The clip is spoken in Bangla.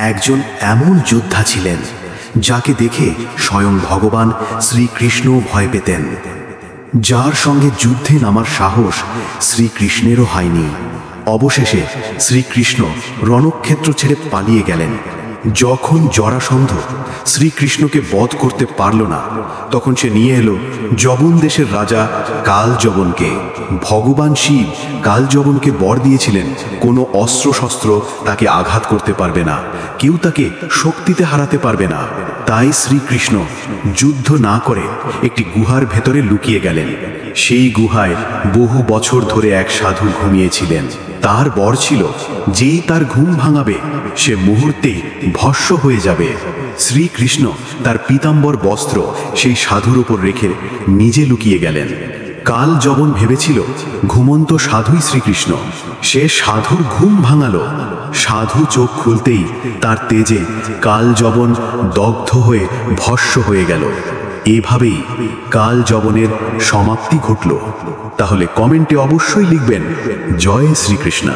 একজন এমন যোদ্ধা ছিলেন যাকে দেখে স্বয়ং ভগবান শ্রীকৃষ্ণ ভয় পেতেন, যার সঙ্গে যুদ্ধে নামার সাহস শ্রীকৃষ্ণেরও হয়নি। অবশেষে শ্রীকৃষ্ণ রণক্ষেত্র ছেড়ে পালিয়ে গেলেন। যখন জরাসন্ধ শ্রীকৃষ্ণকে বধ করতে পারল না, তখন সে নিয়ে এলো যবন দেশের রাজা কালযবনকে। ভগবান শিব কালযবনকে বর দিয়েছিলেন কোনো অস্ত্রশস্ত্র তাকে আঘাত করতে পারবে না, কেউ তাকে শক্তিতে হারাতে পারবে না। তাই শ্রীকৃষ্ণ যুদ্ধ না করে একটি গুহার ভেতরে লুকিয়ে গেলেন। সেই গুহায় বহু বছর ধরে এক সাধু ঘুমিয়েছিলেন। তার বর ছিল, যেই তার ঘুম ভাঙাবে সে মুহূর্তেই ভস্ম হয়ে যাবে। শ্রীকৃষ্ণ তার পীতাম্বর বস্ত্র সেই সাধুর উপর রেখে নিজে লুকিয়ে গেলেন। কালযবন ভেবেছিল ঘুমন্ত সাধুই শ্রীকৃষ্ণ। সে সাধুর ঘুম ভাঙালো। সাধু চোখ খুলতেই তার তেজে কালযবন দগ্ধ হয়ে ভস্ম হয়ে গেল। এভাবেই কালযবনের সমাপ্তি ঘটল। তাহলে কমেন্টে অবশ্যই লিখবেন জয় শ্রীকৃষ্ণ।